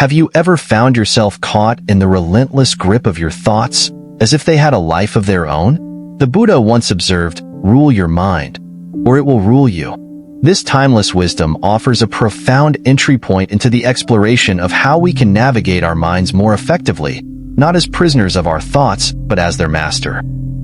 Have you ever found yourself caught in the relentless grip of your thoughts, as if they had a life of their own? The Buddha once observed, "Rule your mind, or it will rule you." This timeless wisdom offers a profound entry point into the exploration of how we can navigate our minds more effectively, not as prisoners of our thoughts, but as their master.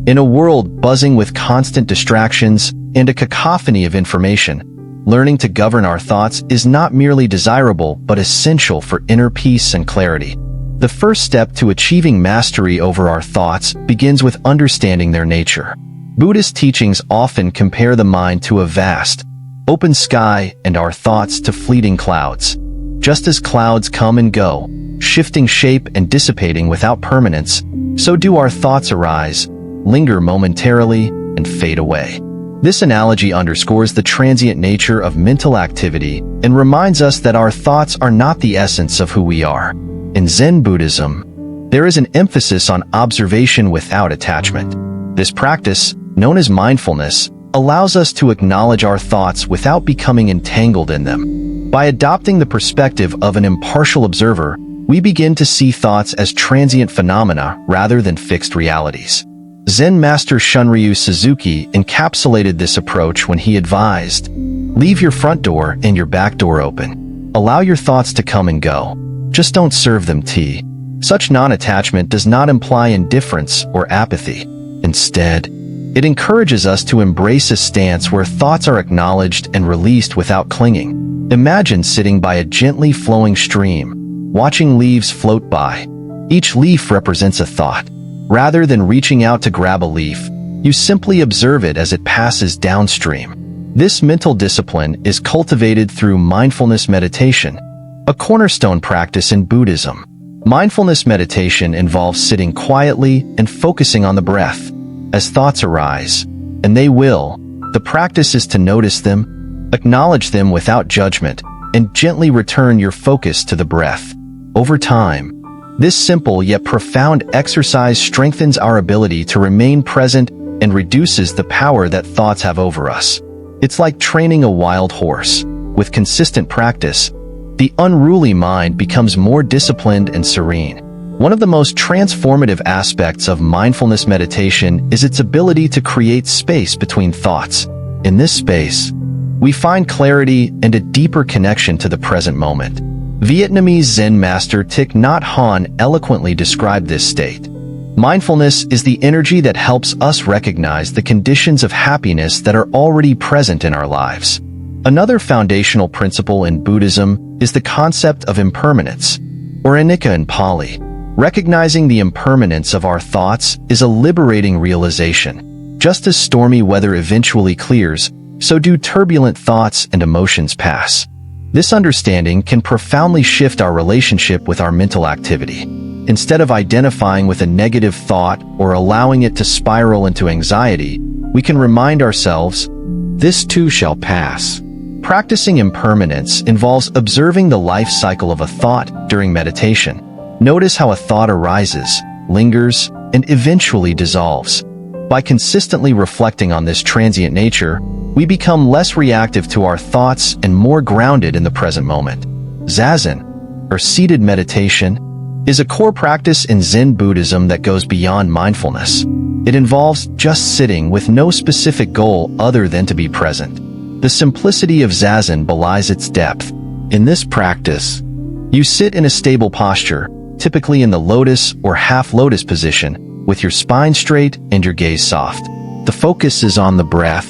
In a world buzzing with constant distractions and a cacophony of information, learning to govern our thoughts is not merely desirable but essential for inner peace and clarity. The first step to achieving mastery over our thoughts begins with understanding their nature. Buddhist teachings often compare the mind to a vast, open sky and our thoughts to fleeting clouds. Just as clouds come and go, shifting shape and dissipating without permanence, so do our thoughts arise, linger momentarily, and fade away. This analogy underscores the transient nature of mental activity and reminds us that our thoughts are not the essence of who we are. In Zen Buddhism, there is an emphasis on observation without attachment. This practice, known as mindfulness, allows us to acknowledge our thoughts without becoming entangled in them. By adopting the perspective of an impartial observer, we begin to see thoughts as transient phenomena rather than fixed realities. Zen master Shunryu Suzuki encapsulated this approach when he advised, "Leave your front door and your back door open. Allow your thoughts to come and go. Just don't serve them tea." Such non-attachment does not imply indifference or apathy. Instead, it encourages us to embrace a stance where thoughts are acknowledged and released without clinging. Imagine sitting by a gently flowing stream, watching leaves float by. Each leaf represents a thought. Rather than reaching out to grab a leaf, you simply observe it as it passes downstream. This mental discipline is cultivated through mindfulness meditation, a cornerstone practice in Buddhism. Mindfulness meditation involves sitting quietly and focusing on the breath. As thoughts arise, and they will, the practice is to notice them, acknowledge them without judgment, and gently return your focus to the breath. Over time, this simple yet profound exercise strengthens our ability to remain present and reduces the power that thoughts have over us. It's like training a wild horse. With consistent practice, the unruly mind becomes more disciplined and serene. One of the most transformative aspects of mindfulness meditation is its ability to create space between thoughts. In this space, we find clarity and a deeper connection to the present moment. Vietnamese Zen master Thich Nhat Hanh eloquently described this state. Mindfulness is the energy that helps us recognize the conditions of happiness that are already present in our lives. Another foundational principle in Buddhism is the concept of impermanence, or anicca in Pali. Recognizing the impermanence of our thoughts is a liberating realization. Just as stormy weather eventually clears, so do turbulent thoughts and emotions pass. This understanding can profoundly shift our relationship with our mental activity. Instead of identifying with a negative thought or allowing it to spiral into anxiety, we can remind ourselves, "This too shall pass." Practicing impermanence involves observing the life cycle of a thought during meditation. Notice how a thought arises, lingers, and eventually dissolves. By consistently reflecting on this transient nature, we become less reactive to our thoughts and more grounded in the present moment. Zazen, or seated meditation, is a core practice in Zen Buddhism that goes beyond mindfulness. It involves just sitting with no specific goal other than to be present. The simplicity of Zazen belies its depth. In this practice, you sit in a stable posture, typically in the lotus or half-lotus position, with your spine straight and your gaze soft. The focus is on the breath,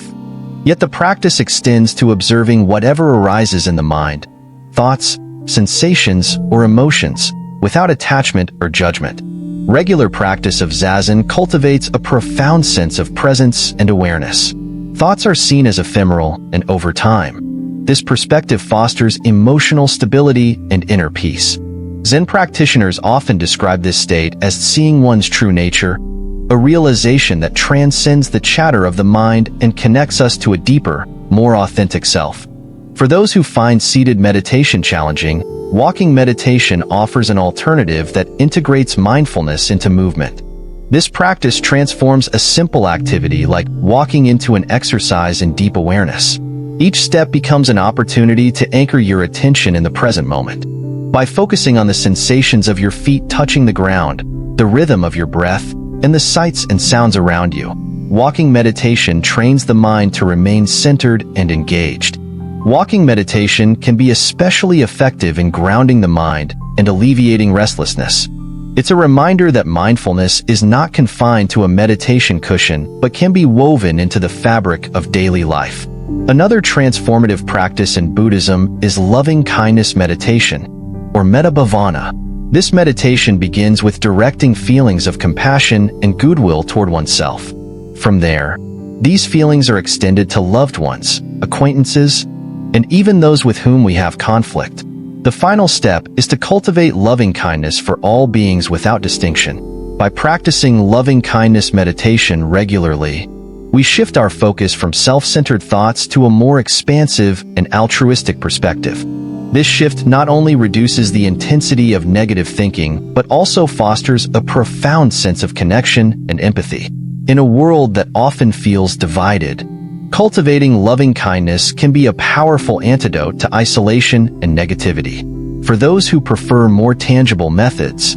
yet the practice extends to observing whatever arises in the mind, thoughts, sensations, or emotions, without attachment or judgment. Regular practice of Zazen cultivates a profound sense of presence and awareness. Thoughts are seen as ephemeral and over time. This perspective fosters emotional stability and inner peace. Zen practitioners often describe this state as seeing one's true nature, a realization that transcends the chatter of the mind and connects us to a deeper, more authentic self. For those who find seated meditation challenging, walking meditation offers an alternative that integrates mindfulness into movement. This practice transforms a simple activity like walking into an exercise in deep awareness. Each step becomes an opportunity to anchor your attention in the present moment. By focusing on the sensations of your feet touching the ground, the rhythm of your breath, and the sights and sounds around you, walking meditation trains the mind to remain centered and engaged. Walking meditation can be especially effective in grounding the mind and alleviating restlessness. It's a reminder that mindfulness is not confined to a meditation cushion, but can be woven into the fabric of daily life. Another transformative practice in Buddhism is loving-kindness meditation, or Metta Bhavana. This meditation begins with directing feelings of compassion and goodwill toward oneself. From there, these feelings are extended to loved ones, acquaintances, and even those with whom we have conflict. The final step is to cultivate loving-kindness for all beings without distinction. By practicing loving-kindness meditation regularly, we shift our focus from self-centered thoughts to a more expansive and altruistic perspective. This shift not only reduces the intensity of negative thinking, but also fosters a profound sense of connection and empathy. In a world that often feels divided, cultivating loving-kindness can be a powerful antidote to isolation and negativity. For those who prefer more tangible methods,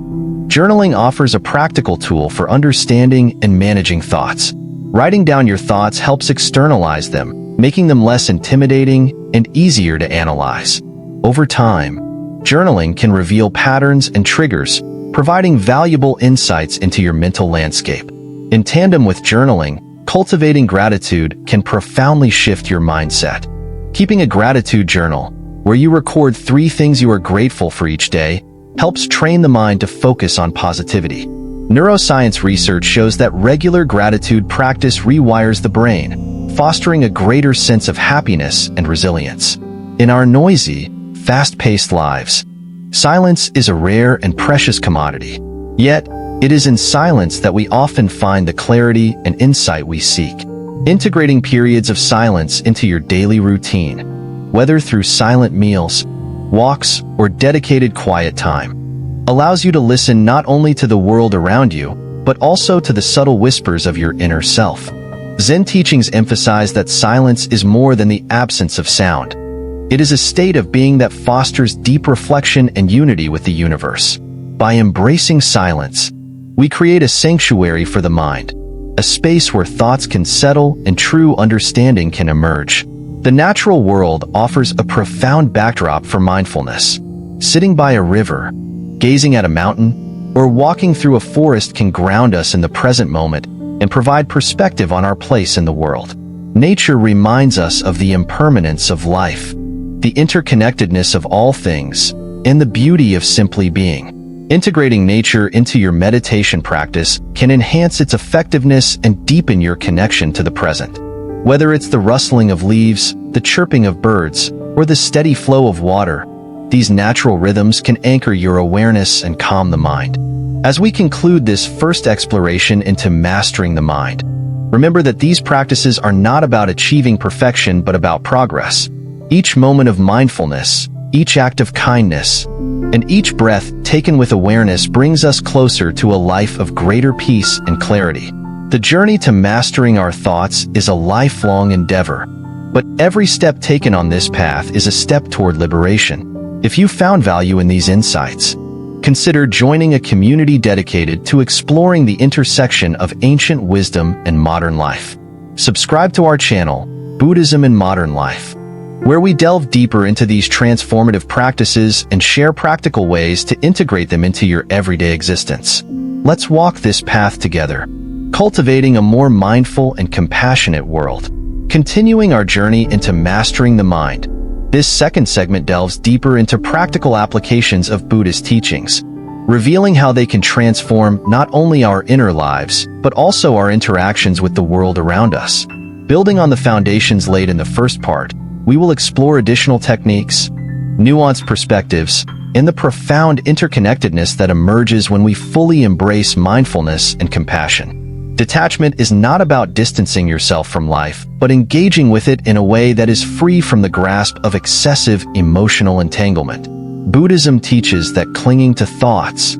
journaling offers a practical tool for understanding and managing thoughts. Writing down your thoughts helps externalize them, making them less intimidating and easier to analyze. Over time, journaling can reveal patterns and triggers, providing valuable insights into your mental landscape. In tandem with journaling, cultivating gratitude can profoundly shift your mindset. Keeping a gratitude journal, where you record 3 things you are grateful for each day, helps train the mind to focus on positivity. Neuroscience research shows that regular gratitude practice rewires the brain, fostering a greater sense of happiness and resilience. In our noisy, fast-paced lives, silence is a rare and precious commodity. Yet, it is in silence that we often find the clarity and insight we seek. Integrating periods of silence into your daily routine, whether through silent meals, walks, or dedicated quiet time, allows you to listen not only to the world around you, but also to the subtle whispers of your inner self. Zen teachings emphasize that silence is more than the absence of sound. It is a state of being that fosters deep reflection and unity with the universe. By embracing silence, we create a sanctuary for the mind, a space where thoughts can settle and true understanding can emerge. The natural world offers a profound backdrop for mindfulness. Sitting by a river, gazing at a mountain, or walking through a forest can ground us in the present moment and provide perspective on our place in the world. Nature reminds us of the impermanence of life, the interconnectedness of all things, and the beauty of simply being. Integrating nature into your meditation practice can enhance its effectiveness and deepen your connection to the present. Whether it's the rustling of leaves, the chirping of birds, or the steady flow of water, these natural rhythms can anchor your awareness and calm the mind. As we conclude this first exploration into mastering the mind, remember that these practices are not about achieving perfection but about progress. Each moment of mindfulness, each act of kindness, and each breath taken with awareness brings us closer to a life of greater peace and clarity. The journey to mastering our thoughts is a lifelong endeavor, but every step taken on this path is a step toward liberation. If you found value in these insights, consider joining a community dedicated to exploring the intersection of ancient wisdom and modern life. Subscribe to our channel, Buddhism and Modern Life, where we delve deeper into these transformative practices and share practical ways to integrate them into your everyday existence. Let's walk this path together, cultivating a more mindful and compassionate world. Continuing our journey into mastering the mind, this second segment delves deeper into practical applications of Buddhist teachings, revealing how they can transform not only our inner lives, but also our interactions with the world around us. Building on the foundations laid in the first part, we will explore additional techniques, nuanced perspectives, and the profound interconnectedness that emerges when we fully embrace mindfulness and compassion. Detachment is not about distancing yourself from life, but engaging with it in a way that is free from the grasp of excessive emotional entanglement. Buddhism teaches that clinging to thoughts,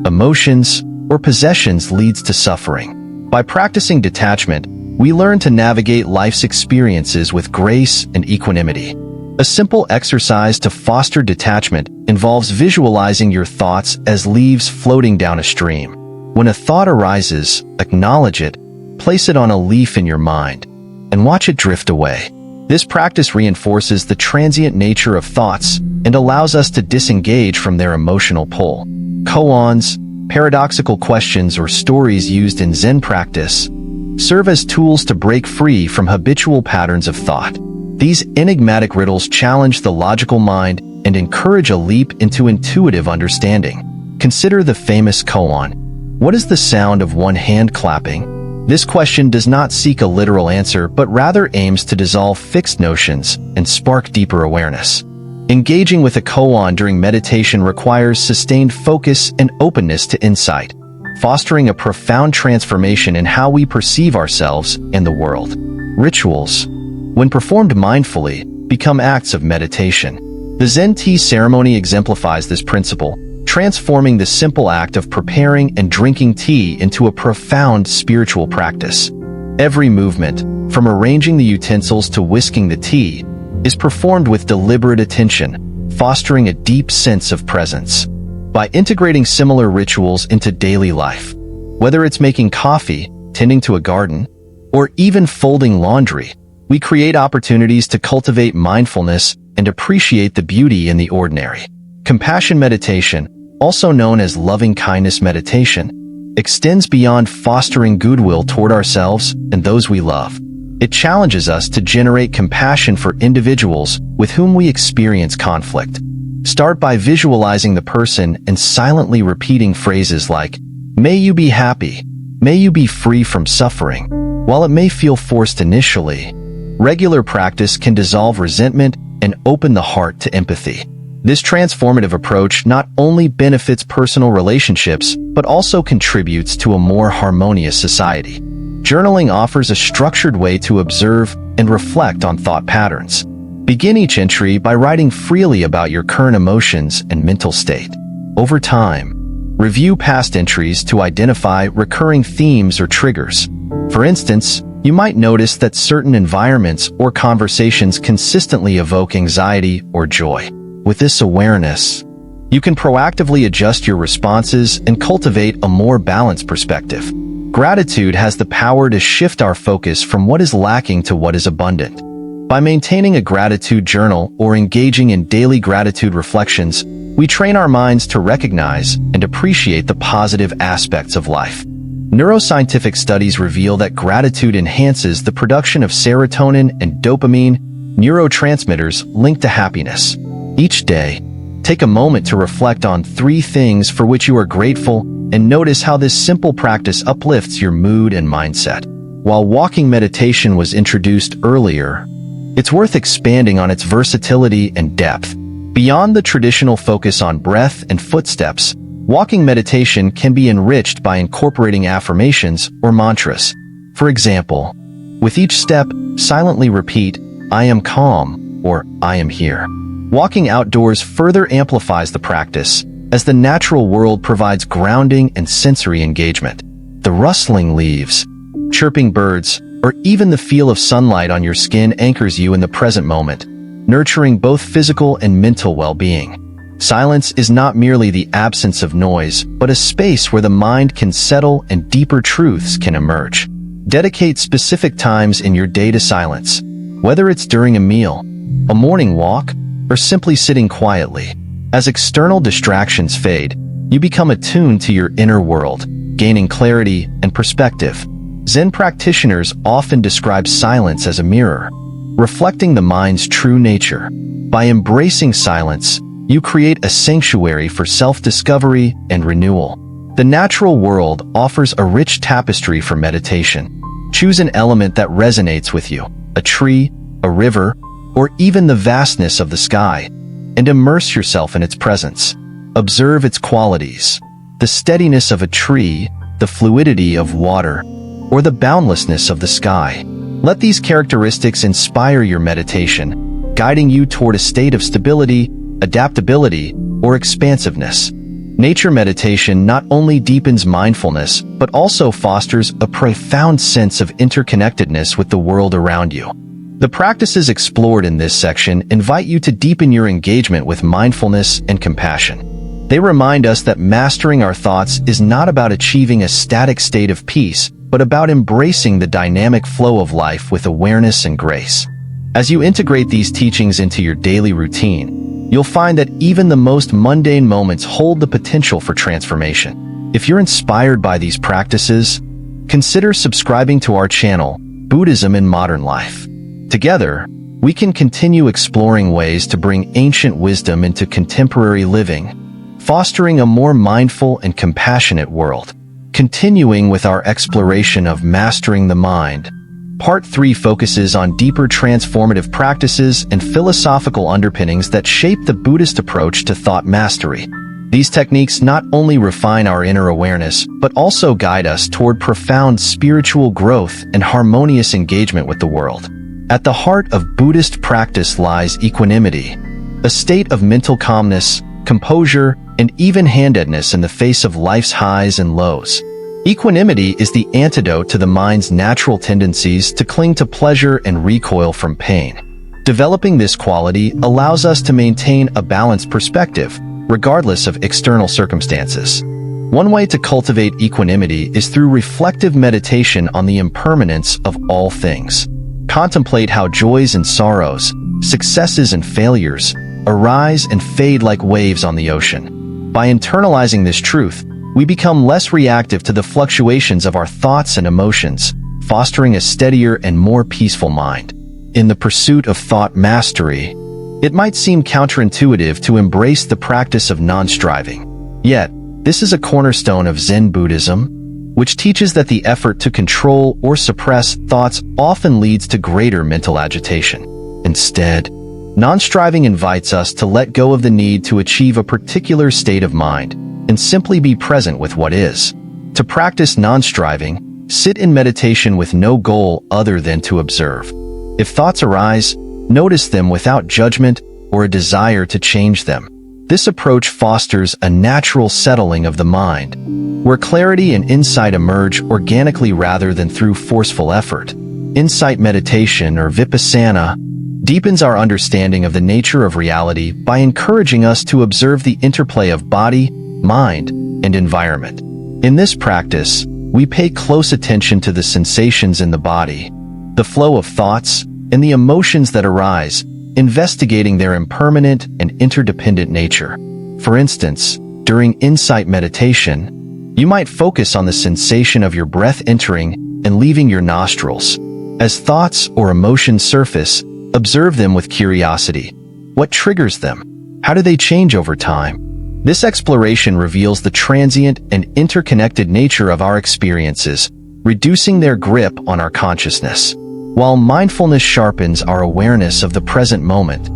emotions, or possessions leads to suffering. By practicing detachment, we learn to navigate life's experiences with grace and equanimity. A simple exercise to foster detachment involves visualizing your thoughts as leaves floating down a stream. When a thought arises, acknowledge it, place it on a leaf in your mind, and watch it drift away. This practice reinforces the transient nature of thoughts and allows us to disengage from their emotional pull. Koans, paradoxical questions, or stories used in Zen practice serve as tools to break free from habitual patterns of thought. These enigmatic riddles challenge the logical mind and encourage a leap into intuitive understanding. Consider the famous koan. What is the sound of one hand clapping? This question does not seek a literal answer, but rather aims to dissolve fixed notions and spark deeper awareness. Engaging with a koan during meditation requires sustained focus and openness to insight, fostering a profound transformation in how we perceive ourselves and the world. Rituals, when performed mindfully, become acts of meditation. The Zen tea ceremony exemplifies this principle, transforming the simple act of preparing and drinking tea into a profound spiritual practice. Every movement, from arranging the utensils to whisking the tea, is performed with deliberate attention, fostering a deep sense of presence. By integrating similar rituals into daily life, whether it's making coffee, tending to a garden, or even folding laundry, we create opportunities to cultivate mindfulness and appreciate the beauty in the ordinary. Compassion meditation, also known as loving-kindness meditation, extends beyond fostering goodwill toward ourselves and those we love. It challenges us to generate compassion for individuals with whom we experience conflict. Start by visualizing the person and silently repeating phrases like, "May you be happy," "May you be free from suffering." While it may feel forced initially, regular practice can dissolve resentment and open the heart to empathy. This transformative approach not only benefits personal relationships, but also contributes to a more harmonious society. Journaling offers a structured way to observe and reflect on thought patterns. Begin each entry by writing freely about your current emotions and mental state. Over time, review past entries to identify recurring themes or triggers. For instance, you might notice that certain environments or conversations consistently evoke anxiety or joy. With this awareness, you can proactively adjust your responses and cultivate a more balanced perspective. Gratitude has the power to shift our focus from what is lacking to what is abundant. By maintaining a gratitude journal or engaging in daily gratitude reflections, we train our minds to recognize and appreciate the positive aspects of life. Neuroscientific studies reveal that gratitude enhances the production of serotonin and dopamine, neurotransmitters linked to happiness. Each day, take a moment to reflect on 3 things for which you are grateful and notice how this simple practice uplifts your mood and mindset. While walking meditation was introduced earlier, it's worth expanding on its versatility and depth. Beyond the traditional focus on breath and footsteps, walking meditation can be enriched by incorporating affirmations or mantras. For example, with each step, silently repeat, "I am calm," or "I am here." Walking outdoors further amplifies the practice, as the natural world provides grounding and sensory engagement. The rustling leaves, chirping birds, or even the feel of sunlight on your skin anchors you in the present moment, nurturing both physical and mental well-being. Silence is not merely the absence of noise, but a space where the mind can settle and deeper truths can emerge. Dedicate specific times in your day to silence, whether it's during a meal, a morning walk, or simply sitting quietly. As external distractions fade, you become attuned to your inner world, gaining clarity and perspective. Zen practitioners often describe silence as a mirror, reflecting the mind's true nature. By embracing silence, you create a sanctuary for self-discovery and renewal. The natural world offers a rich tapestry for meditation. Choose an element that resonates with you, a tree, a river, or even the vastness of the sky, and immerse yourself in its presence. Observe its qualities, the steadiness of a tree, the fluidity of water, or the boundlessness of the sky. Let these characteristics inspire your meditation, guiding you toward a state of stability, adaptability, or expansiveness. Nature meditation not only deepens mindfulness, but also fosters a profound sense of interconnectedness with the world around you. The practices explored in this section invite you to deepen your engagement with mindfulness and compassion. They remind us that mastering our thoughts is not about achieving a static state of peace, but about embracing the dynamic flow of life with awareness and grace. As you integrate these teachings into your daily routine, you'll find that even the most mundane moments hold the potential for transformation. If you're inspired by these practices, consider subscribing to our channel, Buddhism in Modern Life. Together, we can continue exploring ways to bring ancient wisdom into contemporary living, fostering a more mindful and compassionate world. Continuing with our exploration of mastering the mind, Part 3 focuses on deeper transformative practices and philosophical underpinnings that shape the Buddhist approach to thought mastery. These techniques not only refine our inner awareness, but also guide us toward profound spiritual growth and harmonious engagement with the world. At the heart of Buddhist practice lies equanimity, a state of mental calmness, composure, and even-handedness in the face of life's highs and lows. Equanimity is the antidote to the mind's natural tendencies to cling to pleasure and recoil from pain. Developing this quality allows us to maintain a balanced perspective, regardless of external circumstances. One way to cultivate equanimity is through reflective meditation on the impermanence of all things. Contemplate how joys and sorrows, successes and failures, arise and fade like waves on the ocean. By internalizing this truth, we become less reactive to the fluctuations of our thoughts and emotions, fostering a steadier and more peaceful mind. In the pursuit of thought mastery, it might seem counterintuitive to embrace the practice of non-striving. Yet, this is a cornerstone of Zen Buddhism, which teaches that the effort to control or suppress thoughts often leads to greater mental agitation. Instead, non-striving invites us to let go of the need to achieve a particular state of mind and simply be present with what is. To practice non-striving, sit in meditation with no goal other than to observe. If thoughts arise, notice them without judgment or a desire to change them. This approach fosters a natural settling of the mind, where clarity and insight emerge organically rather than through forceful effort. Insight meditation, or vipassana, deepens our understanding of the nature of reality by encouraging us to observe the interplay of body, mind, and environment. In this practice, we pay close attention to the sensations in the body, the flow of thoughts, and the emotions that arise, investigating their impermanent and interdependent nature. For instance, during insight meditation, you might focus on the sensation of your breath entering and leaving your nostrils. As thoughts or emotions surface, observe them with curiosity. What triggers them? How do they change over time? This exploration reveals the transient and interconnected nature of our experiences, reducing their grip on our consciousness. While mindfulness sharpens our awareness of the present moment,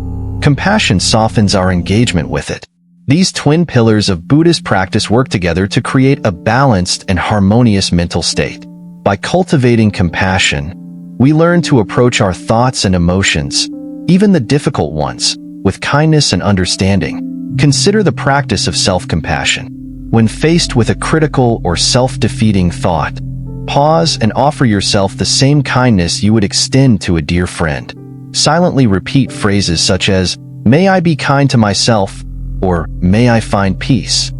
compassion softens our engagement with it. These twin pillars of Buddhist practice work together to create a balanced and harmonious mental state. By cultivating compassion, we learn to approach our thoughts and emotions, even the difficult ones, with kindness and understanding. Consider the practice of self-compassion. When faced with a critical or self-defeating thought, pause and offer yourself the same kindness you would extend to a dear friend. Silently repeat phrases such as, "May I be kind to myself," or "May I find peace."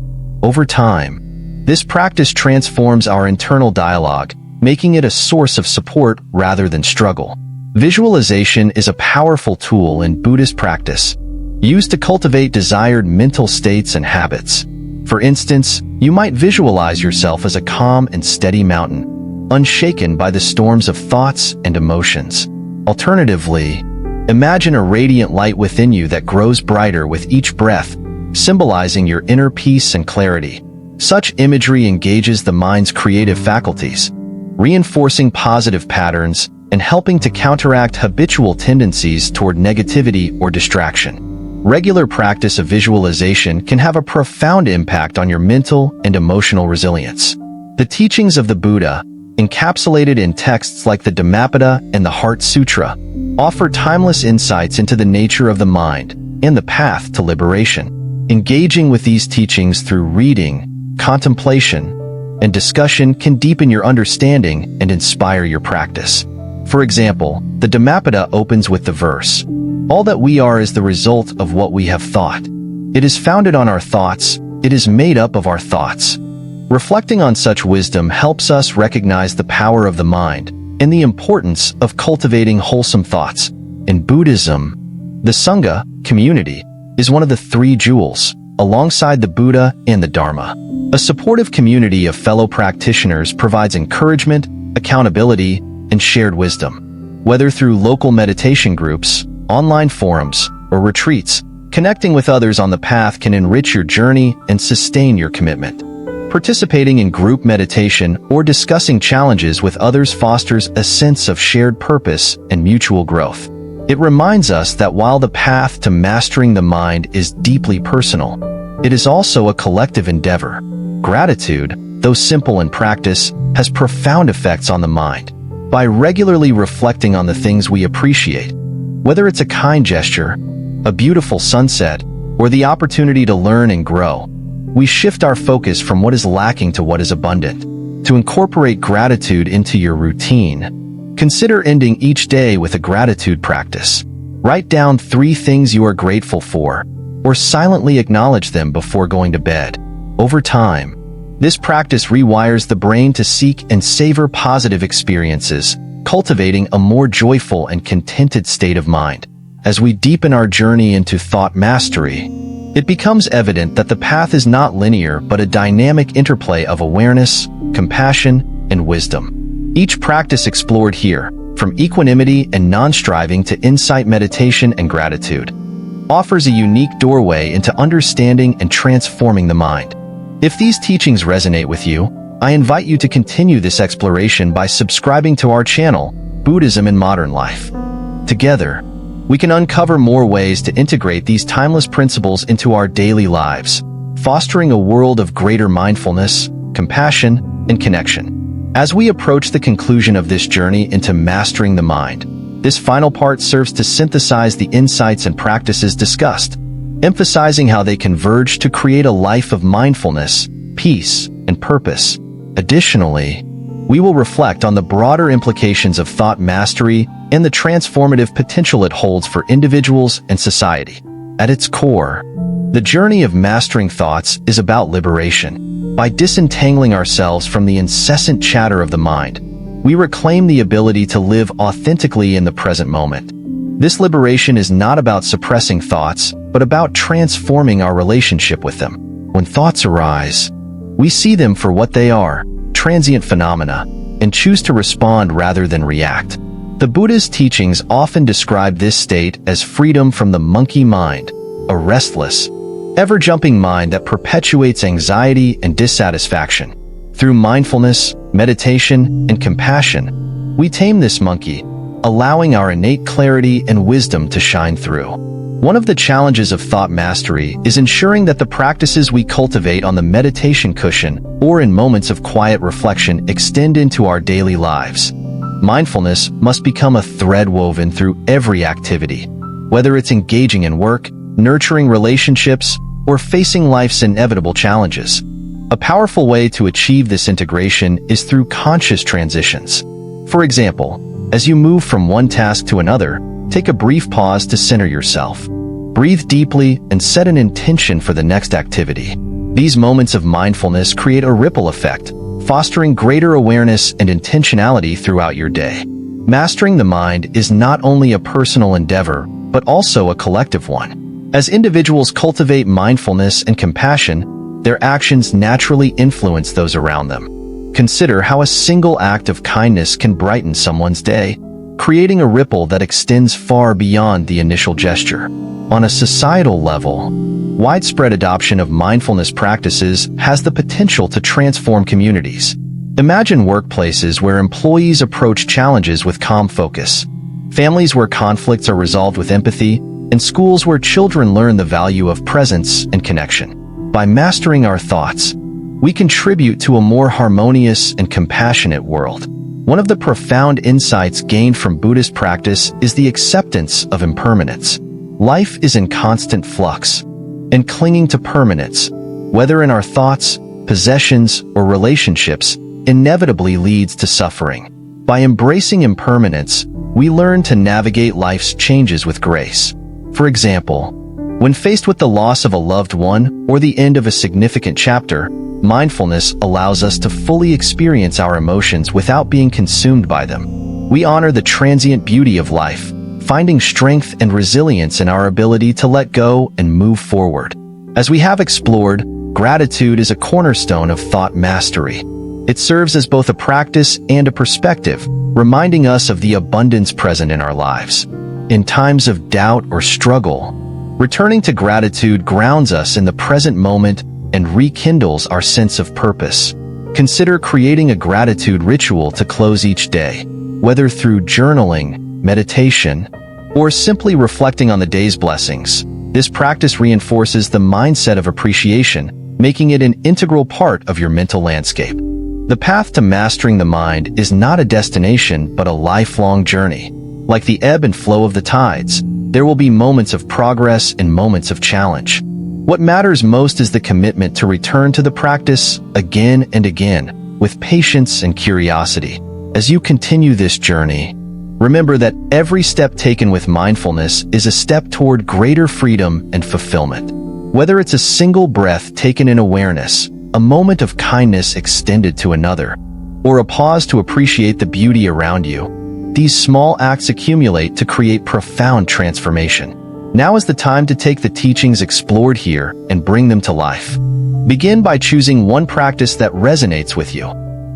Over time, this practice transforms our internal dialogue, making it a source of support rather than struggle. Visualization is a powerful tool in Buddhist practice, used to cultivate desired mental states and habits. For instance, you might visualize yourself as a calm and steady mountain, unshaken by the storms of thoughts and emotions. Alternatively, imagine a radiant light within you that grows brighter with each breath, symbolizing your inner peace and clarity. Such imagery engages the mind's creative faculties, reinforcing positive patterns and helping to counteract habitual tendencies toward negativity or distraction. Regular practice of visualization can have a profound impact on your mental and emotional resilience. The teachings of the Buddha, encapsulated in texts like the Dhammapada and the Heart Sutra, offer timeless insights into the nature of the mind and the path to liberation. Engaging with these teachings through reading, contemplation, and discussion can deepen your understanding and inspire your practice. For example, the Dhammapada opens with the verse, "All that we are is the result of what we have thought. It is founded on our thoughts, it is made up of our thoughts." Reflecting on such wisdom helps us recognize the power of the mind and the importance of cultivating wholesome thoughts. In Buddhism, the Sangha, community, is one of the three jewels, alongside the Buddha and the Dharma. A supportive community of fellow practitioners provides encouragement, accountability, and shared wisdom. Whether through local meditation groups, online forums, or retreats, connecting with others on the path can enrich your journey and sustain your commitment. Participating in group meditation or discussing challenges with others fosters a sense of shared purpose and mutual growth. It reminds us that while the path to mastering the mind is deeply personal, it is also a collective endeavor. Gratitude, though simple in practice, has profound effects on the mind. By regularly reflecting on the things we appreciate, whether it's a kind gesture, a beautiful sunset, or the opportunity to learn and grow, we shift our focus from what is lacking to what is abundant. To incorporate gratitude into your routine, consider ending each day with a gratitude practice. Write down 3 things you are grateful for, or silently acknowledge them before going to bed. Over time, this practice rewires the brain to seek and savor positive experiences, cultivating a more joyful and contented state of mind. As we deepen our journey into thought mastery, it becomes evident that the path is not linear but a dynamic interplay of awareness, compassion, and wisdom. Each practice explored here, from equanimity and non-striving to insight meditation and gratitude, offers a unique doorway into understanding and transforming the mind. If these teachings resonate with you, I invite you to continue this exploration by subscribing to our channel, Buddhism in Modern Life. Together, we can uncover more ways to integrate these timeless principles into our daily lives, fostering a world of greater mindfulness, compassion, and connection. As we approach the conclusion of this journey into mastering the mind, this final part serves to synthesize the insights and practices discussed, emphasizing how they converge to create a life of mindfulness, peace, and purpose. Additionally, we will reflect on the broader implications of thought mastery and the transformative potential it holds for individuals and society. At its core, the journey of mastering thoughts is about liberation. By disentangling ourselves from the incessant chatter of the mind, we reclaim the ability to live authentically in the present moment. This liberation is not about suppressing thoughts, but about transforming our relationship with them. When thoughts arise, we see them for what they are, transient phenomena, and choose to respond rather than react. The Buddha's teachings often describe this state as freedom from the monkey mind, a restless, ever-jumping mind that perpetuates anxiety and dissatisfaction. Through mindfulness, meditation, and compassion, we tame this monkey, allowing our innate clarity and wisdom to shine through. One of the challenges of thought mastery is ensuring that the practices we cultivate on the meditation cushion or in moments of quiet reflection extend into our daily lives. Mindfulness must become a thread woven through every activity, whether it's engaging in work, nurturing relationships, or facing life's inevitable challenges. A powerful way to achieve this integration is through conscious transitions. For example, as you move from one task to another, take a brief pause to center yourself. Breathe deeply and set an intention for the next activity. These moments of mindfulness create a ripple effect, fostering greater awareness and intentionality throughout your day. Mastering the mind is not only a personal endeavor, but also a collective one. As individuals cultivate mindfulness and compassion, their actions naturally influence those around them. Consider how a single act of kindness can brighten someone's day, creating a ripple that extends far beyond the initial gesture. On a societal level, widespread adoption of mindfulness practices has the potential to transform communities. Imagine workplaces where employees approach challenges with calm focus, families where conflicts are resolved with empathy, and schools where children learn the value of presence and connection. By mastering our thoughts, we contribute to a more harmonious and compassionate world. One of the profound insights gained from Buddhist practice is the acceptance of impermanence. Life is in constant flux, and clinging to permanence, whether in our thoughts, possessions, or relationships, inevitably leads to suffering. By embracing impermanence, we learn to navigate life's changes with grace. For example, when faced with the loss of a loved one or the end of a significant chapter, mindfulness allows us to fully experience our emotions without being consumed by them. We honor the transient beauty of life, finding strength and resilience in our ability to let go and move forward. As we have explored, gratitude is a cornerstone of thought mastery. It serves as both a practice and a perspective, reminding us of the abundance present in our lives. In times of doubt or struggle, returning to gratitude grounds us in the present moment and rekindles our sense of purpose. Consider creating a gratitude ritual to close each day, whether through journaling, meditation, or simply reflecting on the day's blessings. This practice reinforces the mindset of appreciation, making it an integral part of your mental landscape. The path to mastering the mind is not a destination but a lifelong journey. Like the ebb and flow of the tides, there will be moments of progress and moments of challenge. What matters most is the commitment to return to the practice again and again, with patience and curiosity. As you continue this journey, remember that every step taken with mindfulness is a step toward greater freedom and fulfillment. Whether it's a single breath taken in awareness, a moment of kindness extended to another, or a pause to appreciate the beauty around you, these small acts accumulate to create profound transformation. Now is the time to take the teachings explored here and bring them to life. Begin by choosing one practice that resonates with you,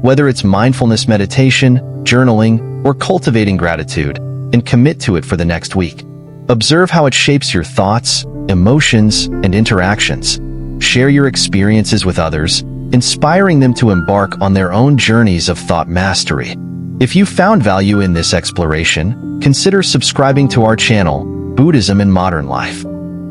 whether it's mindfulness meditation, journaling, or cultivating gratitude, and commit to it for the next week. Observe how it shapes your thoughts, emotions, and interactions. Share your experiences with others, inspiring them to embark on their own journeys of thought mastery. If you found value in this exploration, consider subscribing to our channel, Buddhism in Modern Life.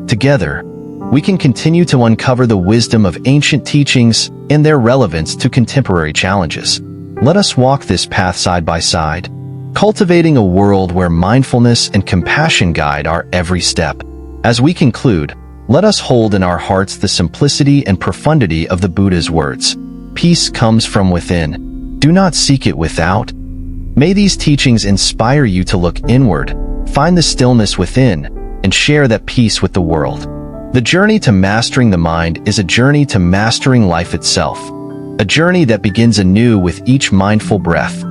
Together, we can continue to uncover the wisdom of ancient teachings and their relevance to contemporary challenges. Let us walk this path side by side, cultivating a world where mindfulness and compassion guide our every step. As we conclude, let us hold in our hearts the simplicity and profundity of the Buddha's words. Peace comes from within. Do not seek it without. May these teachings inspire you to look inward, find the stillness within, and share that peace with the world. The journey to mastering the mind is a journey to mastering life itself, a journey that begins anew with each mindful breath,